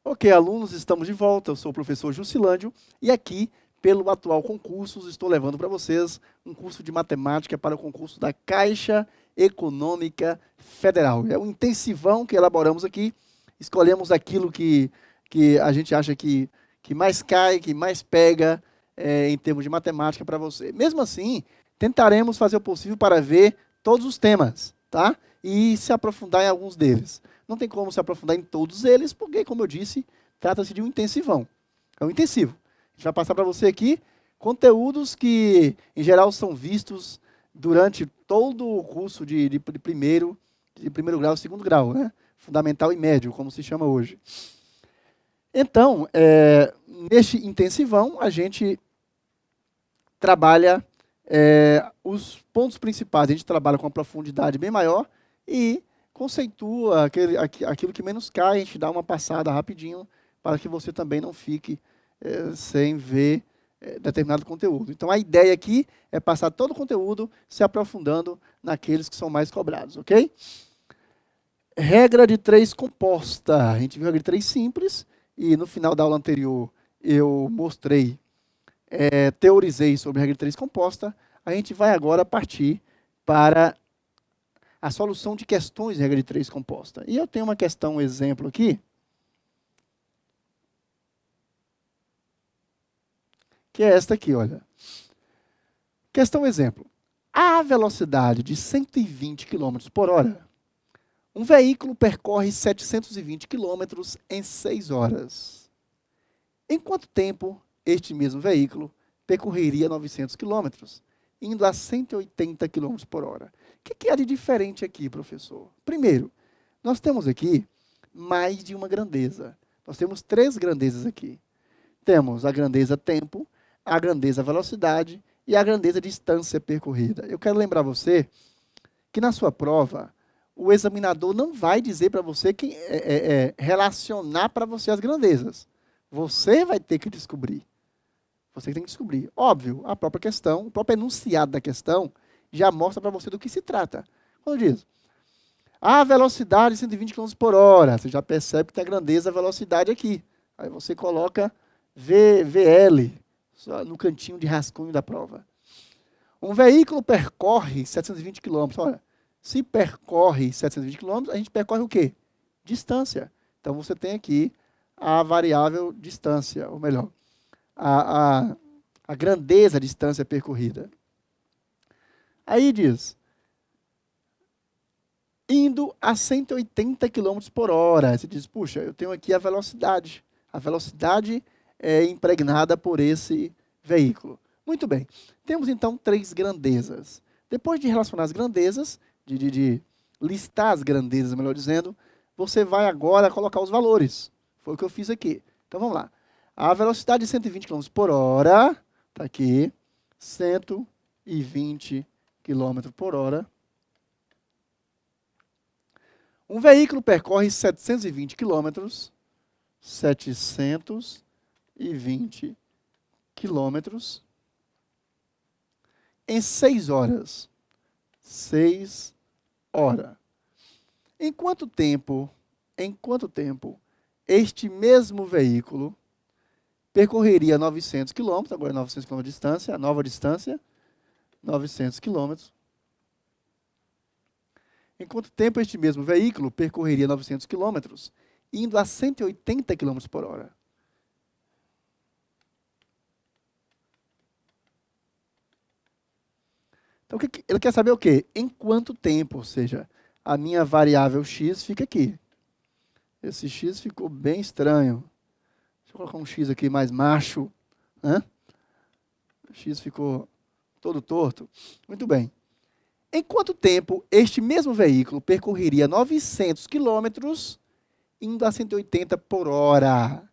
Ok, alunos, estamos de volta. Eu sou o professor Jusilândio e aqui, pelo atual concurso, estou levando para vocês um curso de matemática para o concurso da Caixa Econômica Federal. É um intensivão que elaboramos aqui. Escolhemos aquilo que a gente acha que mais cai, que mais pega em termos de matemática para você. Mesmo assim, tentaremos fazer o possível para ver todos os temas, tá? E se aprofundar em alguns deles. Não tem como se aprofundar em todos eles, porque, como eu disse, trata-se de um intensivão. É um intensivo. A gente vai passar para você aqui conteúdos que, em geral, são vistos durante todo o curso de primeiro grau, segundo grau, né? Fundamental e médio, como se chama hoje. Então, neste intensivão, a gente trabalha os pontos principais. A gente trabalha com uma profundidade bem maior e conceitua aquilo que menos cai, a gente dá uma passada rapidinho para que você também não fique sem ver determinado conteúdo. Então, a ideia aqui é passar todo o conteúdo se aprofundando naqueles que são mais cobrados, ok? Regra de 3 composta. A gente viu a regra de 3 simples e no final da aula anterior eu mostrei, teorizei sobre a regra de 3 composta. A gente vai agora partir para a solução de questões de regra de 3 composta. E eu tenho uma questão, um exemplo aqui, que é esta aqui, olha. Questão exemplo. A velocidade de 120 km por hora, um veículo percorre 720 km em 6 horas. Em quanto tempo este mesmo veículo percorreria 900 km, indo a 180 km por hora? O que há de diferente aqui, professor? Primeiro, nós temos aqui mais de uma grandeza. Nós temos 3 grandezas aqui. Temos a grandeza tempo, a grandeza velocidade e a grandeza distância percorrida. Eu quero lembrar você que na sua prova, o examinador não vai dizer para você relacionar para você as grandezas. Você vai ter que descobrir. Você tem que descobrir. Óbvio, a própria questão, o próprio enunciado da questão já mostra para você do que se trata. Quando diz, a velocidade de 120 km por hora, você já percebe que tem a grandeza velocidade aqui. Aí você coloca VL, só no cantinho de rascunho da prova. Um veículo percorre 720 km. Olha, se percorre 720 km, a gente percorre o quê? Distância. Então você tem aqui a variável distância, ou melhor, a grandeza, a distância percorrida. Aí diz, indo a 180 km por hora. Você diz, puxa, eu tenho aqui a velocidade. A velocidade é impregnada por esse veículo. Muito bem. Temos, então, 3 grandezas. Depois de relacionar as grandezas, de listar as grandezas, melhor dizendo, você vai agora colocar os valores. Foi o que eu fiz aqui. Então, vamos lá. A velocidade de 120 km por hora, está aqui, 120 km por hora. Um veículo percorre 720 km, 720 km, em 6 horas. 6 horas. Em quanto tempo este mesmo veículo percorreria 900 km, agora 900 km de distância, a nova distância, 900 km. Em quanto tempo este mesmo veículo percorreria 900 km, indo a 180 km por hora? Então, ele quer saber o quê? Em quanto tempo, ou seja, a minha variável x fica aqui. Esse x ficou bem estranho. Deixa eu colocar um x aqui mais macho. Né? O x ficou todo torto. Muito bem. Em quanto tempo este mesmo veículo percorreria 900 km indo a 180 por hora?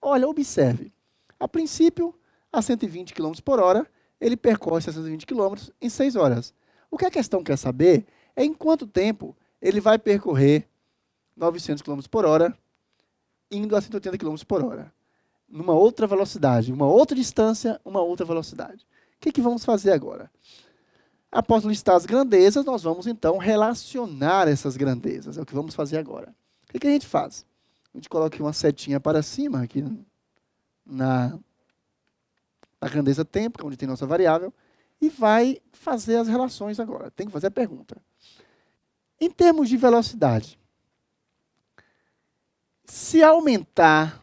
Olha, observe. A princípio, a 120 km por hora, ele percorre 620 km em 6 horas. O que a questão quer saber é em quanto tempo ele vai percorrer 900 km por hora indo a 180 km por hora. Numa outra velocidade, uma outra distância, uma outra velocidade. O que vamos fazer agora? Após listar as grandezas, nós vamos então relacionar essas grandezas. É o que vamos fazer agora. O que a gente faz? A gente coloca aqui uma setinha para cima, aqui na grandeza tempo, que é onde tem nossa variável, e vai fazer as relações agora. Tem que fazer a pergunta. Em termos de velocidade, se aumentar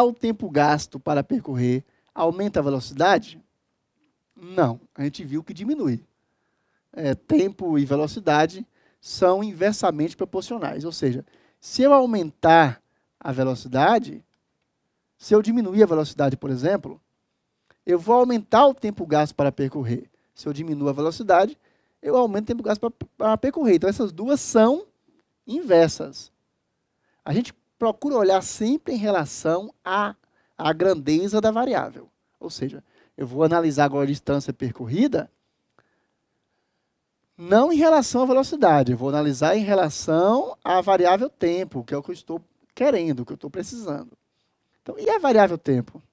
o tempo gasto para percorrer, aumenta a velocidade? Não, a gente viu que diminui. Tempo e velocidade são inversamente proporcionais, ou seja, se eu aumentar a velocidade, se eu diminuir a velocidade, por exemplo, eu vou aumentar o tempo gasto para percorrer. Se eu diminuo a velocidade, eu aumento o tempo gasto para percorrer. Então, essas duas são inversas. A gente procura olhar sempre em relação à grandeza da variável. Ou seja, eu vou analisar agora a distância percorrida, não em relação à velocidade, eu vou analisar em relação à variável tempo, que é o que eu estou querendo, o que eu estou precisando. Então, e a variável tempo?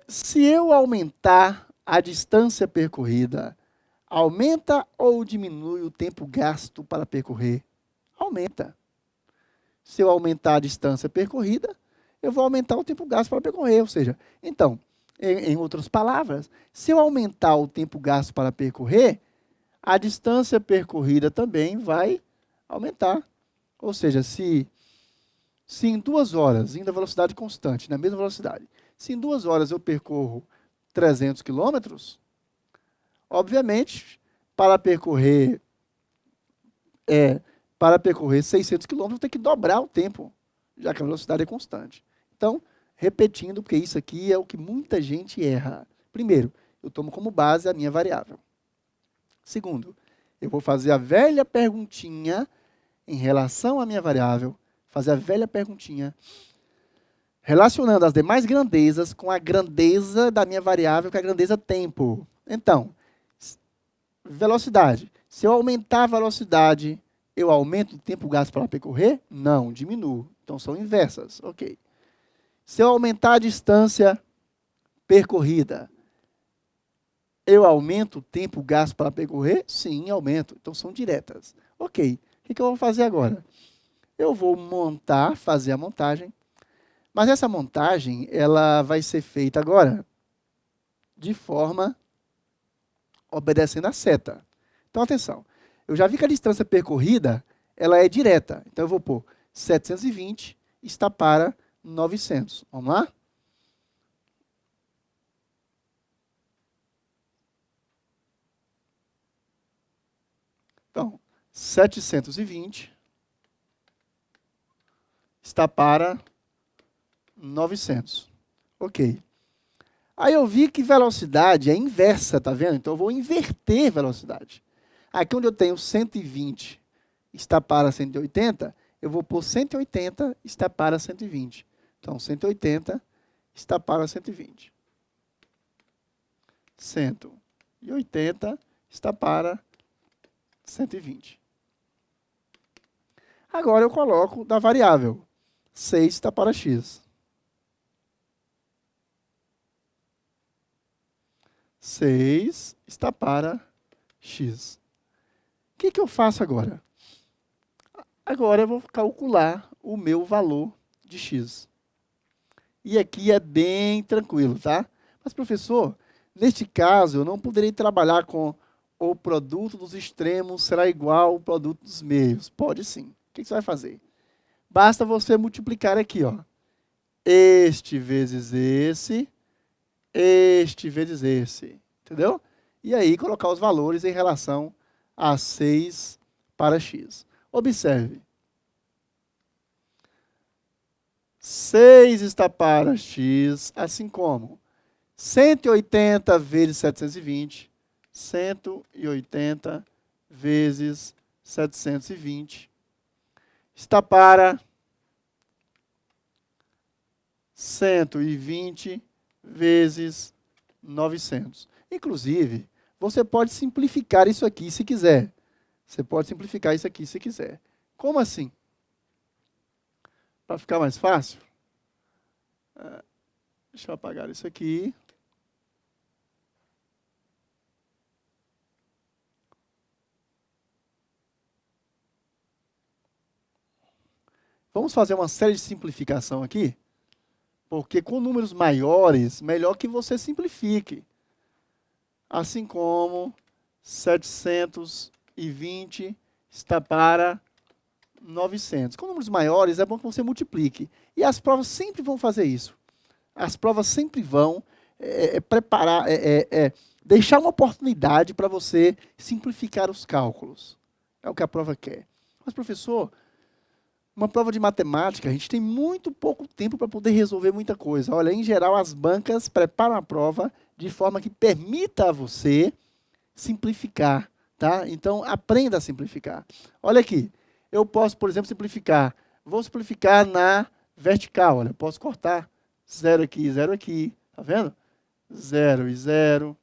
Se eu aumentar a distância percorrida, aumenta ou diminui o tempo gasto para percorrer? Aumenta. Se eu aumentar a distância percorrida, eu vou aumentar o tempo gasto para percorrer. Ou seja, então, em outras palavras, se eu aumentar o tempo gasto para percorrer, a distância percorrida também vai aumentar. Ou seja, se em 2 horas, indo a velocidade constante, na mesma velocidade, se em 2 horas eu percorro 300 quilômetros, obviamente, para percorrer 600 quilômetros, eu tenho que dobrar o tempo, já que a velocidade é constante. Então, repetindo, porque isso aqui é o que muita gente erra. Primeiro, eu tomo como base a minha variável. Segundo, eu vou fazer a velha perguntinha em relação à minha variável, fazer a velha perguntinha, relacionando as demais grandezas com a grandeza da minha variável, que é a grandeza tempo. Então, velocidade. Se eu aumentar a velocidade, eu aumento o tempo gasto para percorrer? Não, diminuo. Então, são inversas. Ok. Se eu aumentar a distância percorrida, eu aumento o tempo gasto para percorrer? Sim, aumento. Então, são diretas. Ok. O que eu vou fazer agora? Eu vou fazer a montagem, mas essa montagem ela vai ser feita agora de forma obedecendo a seta. Então, atenção. Eu já vi que a distância percorrida ela é direta. Então, eu vou pôr 720 está para 900. Vamos lá? Então, 720 está para 900. Ok. Aí eu vi que velocidade é inversa, tá vendo? Então eu vou inverter velocidade. Aqui onde eu tenho 120 está para 180, eu vou pôr 180 está para 120. Então 180 está para 120. 180 está para 120. Agora eu coloco da variável. 6 está para x. 6 está para x. O que eu faço agora? Agora eu vou calcular o meu valor de x. E aqui é bem tranquilo, tá? Mas, professor, neste caso, eu não poderei trabalhar com o produto dos extremos será igual ao produto dos meios. Pode sim. O que você vai fazer? Basta você multiplicar aqui, ó. Este vezes esse, este vezes esse. Entendeu? E aí colocar os valores em relação a 6 para x. Observe. 6 está para x, assim como 180 vezes 720, 180 vezes 720 está para 120 vezes 900. Inclusive, você pode simplificar isso aqui se quiser. Você pode simplificar isso aqui se quiser. Como assim? Para ficar mais fácil, deixa eu apagar isso aqui. Vamos fazer uma série de simplificação aqui, porque com números maiores, melhor que você simplifique. Assim como 720 está para 900. Com números maiores, é bom que você multiplique. E as provas sempre vão fazer isso. As provas sempre vão preparar, deixar uma oportunidade para você simplificar os cálculos. É o que a prova quer. Mas, professor, uma prova de matemática, a gente tem muito pouco tempo para poder resolver muita coisa. Olha, em geral, as bancas preparam a prova de forma que permita a você simplificar, tá? Então, aprenda a simplificar. Olha aqui, eu posso, por exemplo, simplificar. Vou simplificar na vertical, olha, eu posso cortar 0 aqui, tá vendo? 0 e 0.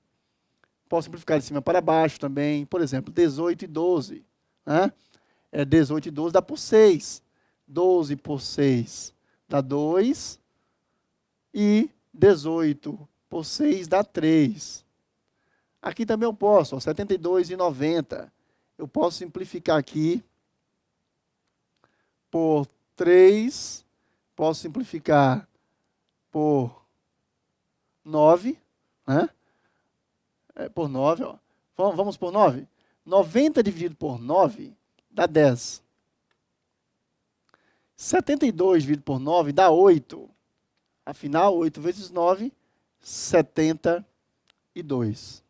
Posso simplificar de cima para baixo também. Por exemplo, 18 e 12. Né? 18 e 12 dá por 6. 12 por 6 dá 2. E 18 por 6 dá 3. Aqui também eu posso, ó, 72 e 90. Eu posso simplificar aqui por 3. Posso simplificar por 9. Né? Por 9, ó. Vamos por 9? 90 dividido por 9 dá 10. 72 dividido por 9 dá 8. Afinal, 8 vezes 9, 72.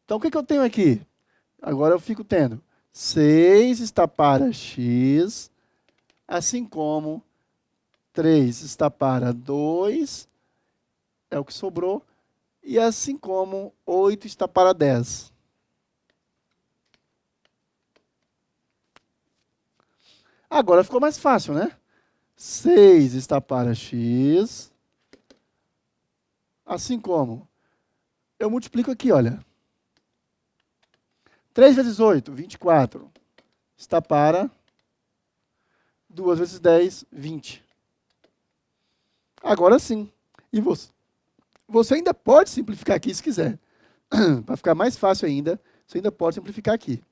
Então, o que eu tenho aqui? Agora eu fico tendo 6 está para x, assim como 3 está para 2, é o que sobrou, e assim como 8 está para 10. Agora ficou mais fácil, né? 6 está para x, assim como eu multiplico aqui, olha. 3 vezes 8, 24, está para 2 vezes 10, 20. Agora sim. E você ainda pode simplificar aqui se quiser. Para ficar mais fácil ainda, você ainda pode simplificar aqui.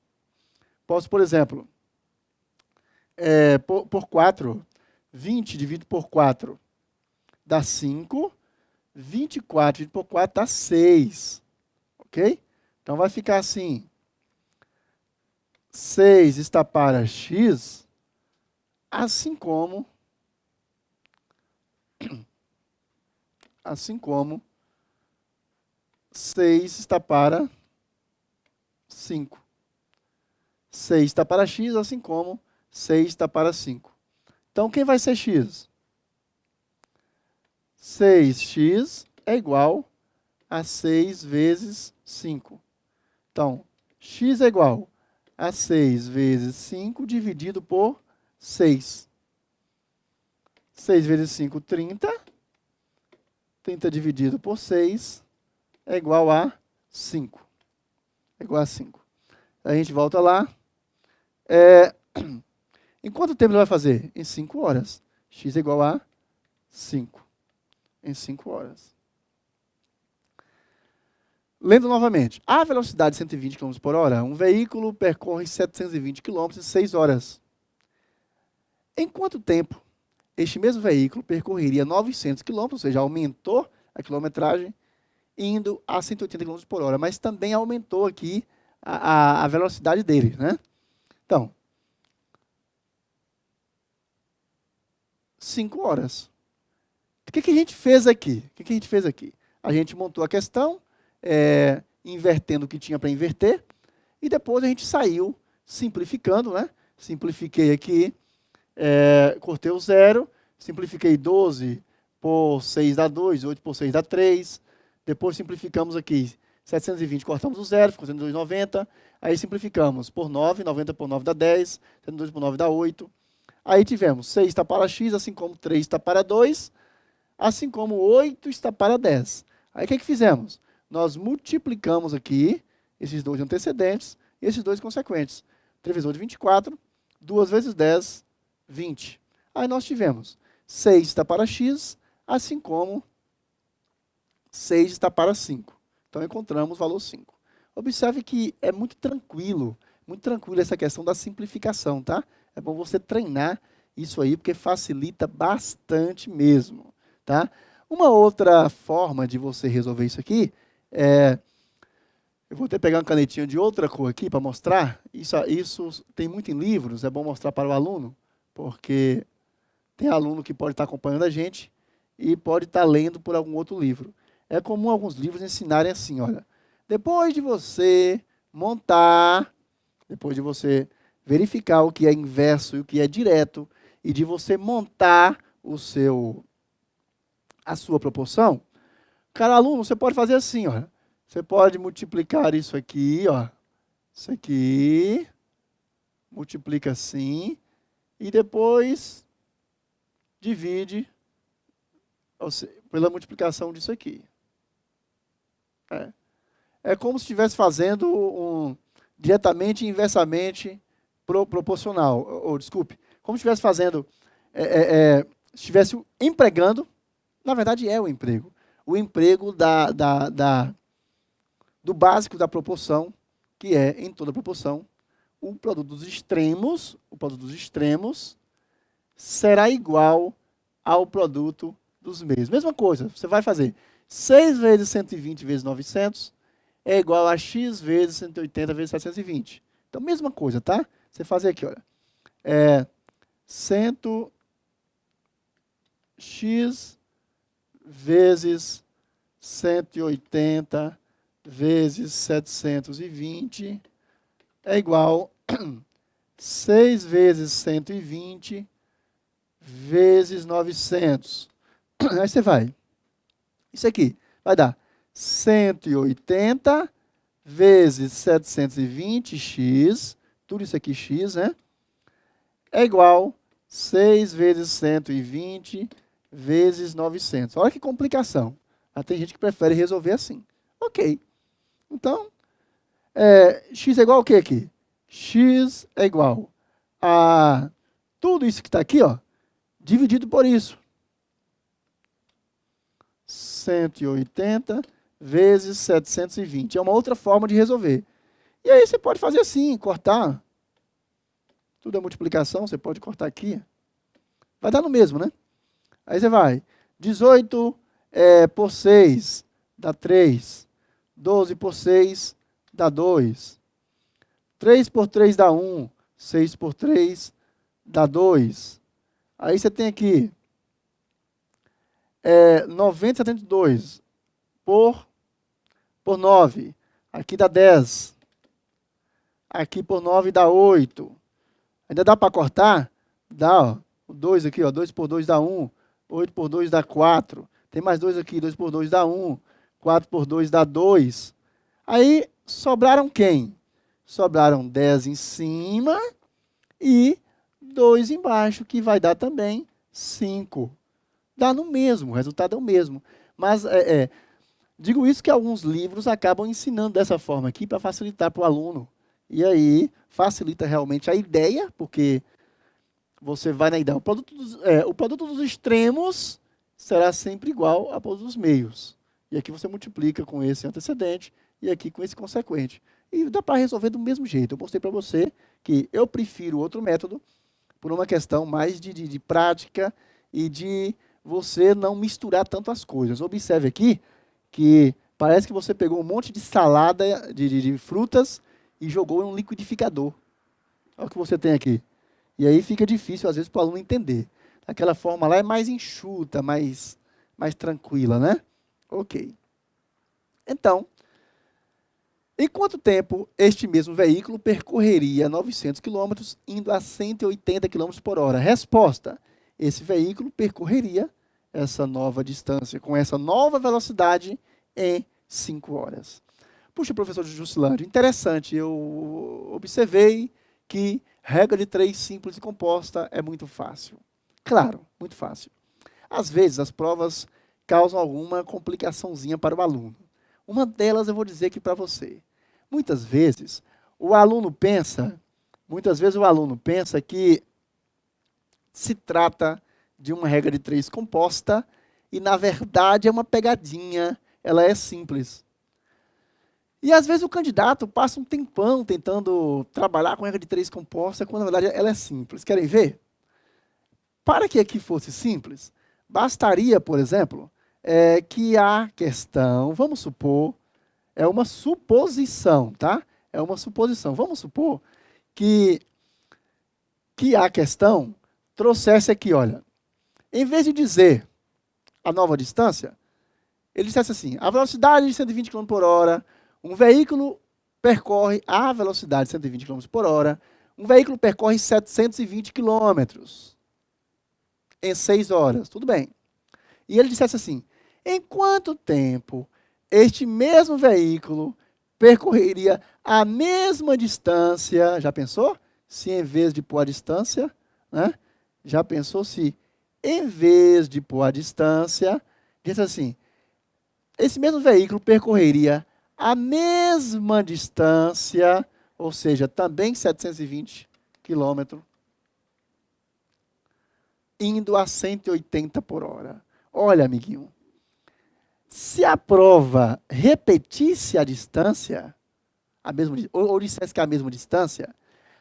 Posso, por exemplo, por 4, 20 dividido por 4 dá 5, 24 dividido por 4 dá 6. Ok? Então vai ficar assim. 6 está para x, assim como 6 está para 5. 6 está para x, assim como 6 está para 5. Então, quem vai ser x? 6x é igual a 6 vezes 5. Então, x é igual a 6 vezes 5 dividido por 6. 6 vezes 5, 30. 30 dividido por 6 é igual a 5. É igual a 5. A gente volta lá. Em quanto tempo ele vai fazer? Em 5 horas. X é igual a 5. Em 5 horas. Lendo novamente. A velocidade de 120 km por hora, um veículo percorre 720 km em 6 horas. Em quanto tempo este mesmo veículo percorreria 900 km, ou seja, aumentou a quilometragem, indo a 180 km por hora, mas também aumentou aqui a velocidade dele, né? Então, 5 horas. O que a gente fez aqui? A gente montou a questão, invertendo o que tinha para inverter, e depois a gente saiu simplificando, né? Simplifiquei aqui, cortei o 0, simplifiquei 12 por 6 dá 2, 8 por 6 dá 3. Depois simplificamos aqui, 720, cortamos o 0, ficou 102,90. Aí simplificamos por 9, 90 por 9 dá 10, 102 por 9 dá 8. Aí tivemos 6 está para x, assim como 3 está para 2, assim como 8 está para 10. Aí o que fizemos? Nós multiplicamos aqui esses dois antecedentes e esses dois consequentes. 3 vezes 8, 24, 2 vezes 10, 20. Aí nós tivemos 6 está para x, assim como 6 está para 5. Então encontramos o valor 5. Observe que é muito tranquilo essa questão da simplificação, tá? É bom você treinar isso aí, porque facilita bastante mesmo, tá? Uma outra forma de você resolver isso aqui é... Eu vou até pegar uma canetinha de outra cor aqui para mostrar. Isso tem muito em livros, é bom mostrar para o aluno, porque tem aluno que pode estar acompanhando a gente e pode estar lendo por algum outro livro. É comum alguns livros ensinarem assim, olha, depois de você montar, depois de você verificar o que é inverso e o que é direto, e de você montar a sua proporção, cara, aluno, você pode fazer assim, olha. Você pode multiplicar isso aqui, ó. Isso aqui, multiplica assim, e depois divide pela multiplicação disso aqui. É como se estivesse fazendo diretamente e inversamente proporcional. Desculpe, como se estivesse fazendo, estivesse empregando, na verdade é o emprego. O emprego do básico da proporção, que é, em toda proporção, o produto dos extremos será igual ao produto dos meios. Mesma coisa, você vai fazer 6 vezes 120 vezes 900 é igual a x vezes 180 vezes 720. Então, mesma coisa, tá? Você fazer aqui, olha. 100x vezes 180 vezes 720 é igual a 6 vezes 120 vezes 900. Aí você vai. Isso aqui vai dar 180 vezes 720x, tudo isso aqui x, né? É igual a 6 vezes 120 vezes 900. Olha que complicação. Tem gente que prefere resolver assim. Ok. Então, x é igual a o que aqui? X é igual a tudo isso que está aqui, ó, dividido por isso. 180 vezes 720. É uma outra forma de resolver. E aí você pode fazer assim, cortar. Tudo é multiplicação, você pode cortar aqui. Vai dar no mesmo, né? Aí você vai. 18 por 6 dá 3. 12 por 6 dá 2. 3 por 3 dá 1. 6 por 3 dá 2. Aí você tem aqui 972 por 9. Aqui dá 10. Aqui por 9 dá 8. Ainda dá para cortar? Dá, ó. O 2 aqui, ó. 2 por 2 dá 1. 8 por 2 dá 4. Tem mais 2 aqui. 2 por 2 dá 1. 4 por 2 dá 2. Aí, sobraram quem? Sobraram 10 em cima e 2 embaixo, que vai dar também 5. Dá no mesmo, o resultado é o mesmo. Mas, digo isso que alguns livros acabam ensinando dessa forma aqui para facilitar para o aluno. E aí, facilita realmente a ideia, porque você vai na ideia. O produto dos extremos será sempre igual ao produto dos meios. E aqui você multiplica com esse antecedente e aqui com esse consequente. E dá para resolver do mesmo jeito. Eu mostrei para você que eu prefiro outro método por uma questão mais de prática e de você não misturar tanto as coisas. Observe aqui que parece que você pegou um monte de salada de frutas e jogou em um liquidificador. Olha o que você tem aqui. E aí fica difícil, às vezes, para o aluno entender. Aquela forma lá é mais enxuta, mais tranquila, né? Ok. Então, em quanto tempo este mesmo veículo percorreria 900 km indo a 180 km por hora? Resposta: esse veículo percorreria essa nova distância, com essa nova velocidade, em 5 horas. Puxa, professor Juscelândio, interessante. Eu observei que regra de 3 simples e composta é muito fácil. Claro, muito fácil. Às vezes, as provas causam alguma complicaçãozinha para o aluno. Uma delas eu vou dizer aqui para você. Muitas vezes o aluno pensa que se trata de uma regra de 3 composta e, na verdade, é uma pegadinha. Ela é simples. E às vezes o candidato passa um tempão tentando trabalhar com regra de três composta, quando na verdade ela é simples. Querem ver? Para que aqui fosse simples, bastaria, por exemplo, que a questão, vamos supor, é uma suposição, tá? É uma suposição. Vamos supor que, que a questão trouxesse aqui, olha, em vez de dizer a nova distância, ele dissesse assim, a velocidade de 120 km por hora, um veículo percorre a velocidade de 120 km por hora, um veículo percorre 720 km em 6 horas. Tudo bem. E ele dissesse assim, em quanto tempo este mesmo veículo percorreria a mesma distância? Já pensou? Se em vez de pôr a distância, né? Já pensou se em vez de pôr a distância, diz assim, esse mesmo veículo percorreria a mesma distância, ou seja, também 720 km, indo a 180 por hora. Olha, amiguinho, se a prova repetisse a distância, ou dissesse que é a mesma distância,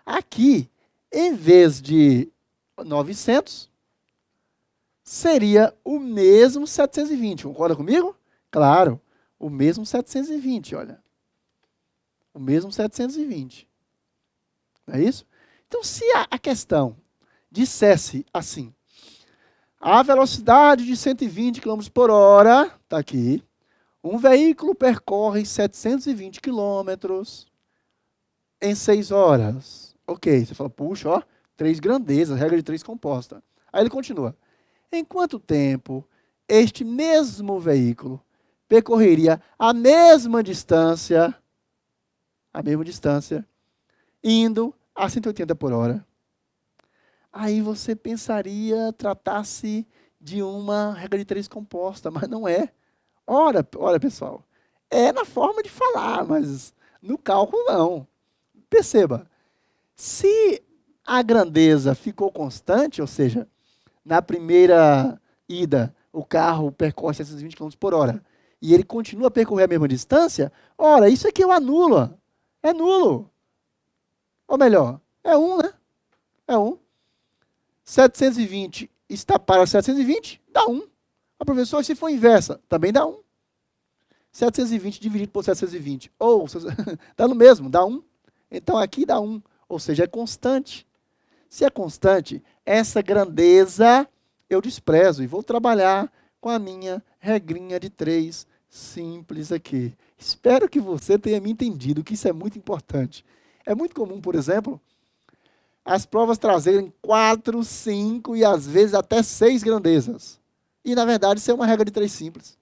aqui, em vez de 900, seria o mesmo 720. Concorda comigo? Claro, o mesmo 720, olha. O mesmo 720. Não é isso? Então, se a questão dissesse assim, a velocidade de 120 km por hora, está aqui, um veículo percorre 720 km em 6 horas. Ok, você fala, puxa, ó, 3 grandezas, regra de 3 composta. Aí ele continua. Em quanto tempo este mesmo veículo percorreria a mesma distância, indo a 180 por hora? Aí você pensaria tratar-se de uma regra de 3 composta, mas não é. Ora, pessoal, é na forma de falar, mas no cálculo não. Perceba, se a grandeza ficou constante, ou seja, na primeira ida o carro percorre 720 km por hora e ele continua a percorrer a mesma distância, ora, isso aqui eu anulo. É nulo. Ou melhor, é 1, né? É 1. 720 está para 720, dá 1. A professor, se for inversa, também dá 1. 720 dividido por 720, ou dá no mesmo, dá 1. Então aqui dá 1, ou seja, é constante. Se é constante, essa grandeza eu desprezo e vou trabalhar com a minha regrinha de 3 simples aqui. Espero que você tenha me entendido, que isso é muito importante. É muito comum, por exemplo, as provas trazerem 4, 5 e às vezes até 6 grandezas. E, na verdade, isso é uma regra de 3 simples.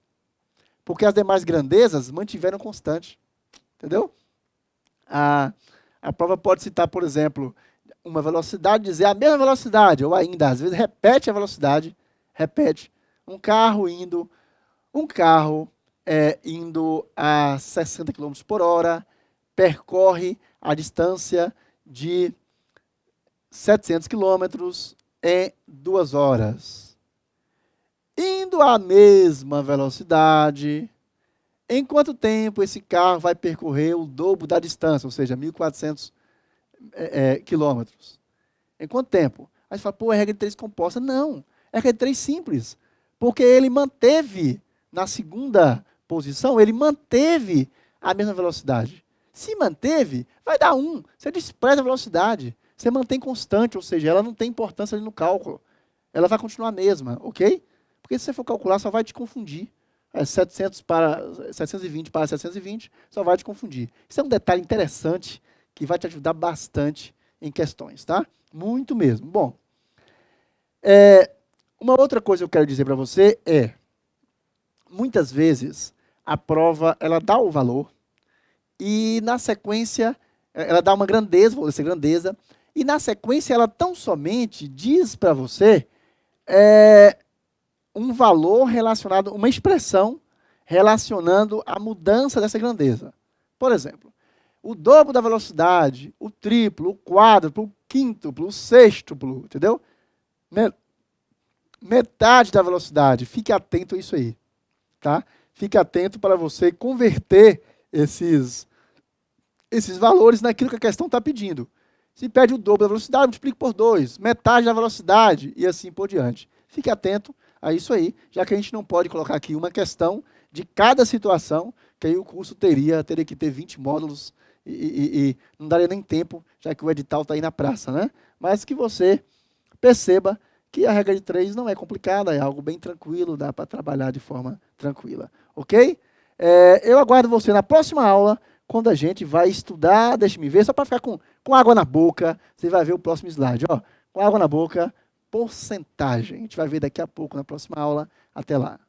Porque as demais grandezas mantiveram constante. Entendeu? A prova pode citar, por exemplo, uma velocidade, dizer a mesma velocidade, ou ainda, às vezes, repete a velocidade, repete. Um carro indo a 60 km por hora, percorre a distância de 700 km em 2 horas. Indo à mesma velocidade, em quanto tempo esse carro vai percorrer o dobro da distância, ou seja, 1.400 quilômetros? Em quanto tempo? Aí você fala, pô, é regra de 3 composta. Não, é regra de 3 simples. Porque ele manteve, na segunda posição, ele manteve a mesma velocidade. Se manteve, vai dar 1. Você despreza a velocidade. Você mantém constante, ou seja, ela não tem importância ali no cálculo. Ela vai continuar a mesma, ok? Porque se você for calcular, só vai te confundir. 720 para 720, só vai te confundir. Isso é um detalhe interessante que vai te ajudar bastante em questões, tá? Muito mesmo. Bom, uma outra coisa que eu quero dizer para você é, muitas vezes, a prova, ela dá o valor e, na sequência, ela dá uma grandeza, vou dizer grandeza, e, na sequência, ela tão somente diz para você um valor relacionado, uma expressão relacionando a mudança dessa grandeza. Por exemplo, o dobro da velocidade, o triplo, o quádruplo, o quíntuplo, o sextuplo, entendeu? Metade da velocidade. Fique atento a isso aí, tá? Fique atento para você converter esses valores naquilo que a questão está pedindo. Se pede o dobro da velocidade, multiplique por 2, metade da velocidade e assim por diante. Fique atento a isso aí, já que a gente não pode colocar aqui uma questão de cada situação, que aí o curso teria que ter 20 módulos e não daria nem tempo, já que o edital está aí na praça, né? Mas que você perceba que a regra de 3 não é complicada, é algo bem tranquilo, dá para trabalhar de forma tranquila, ok? Eu aguardo você na próxima aula, quando a gente vai estudar, deixa-me ver, só para ficar com água na boca, você vai ver o próximo slide, ó, com água na boca, porcentagem. A gente vai ver daqui a pouco na próxima aula. Até lá.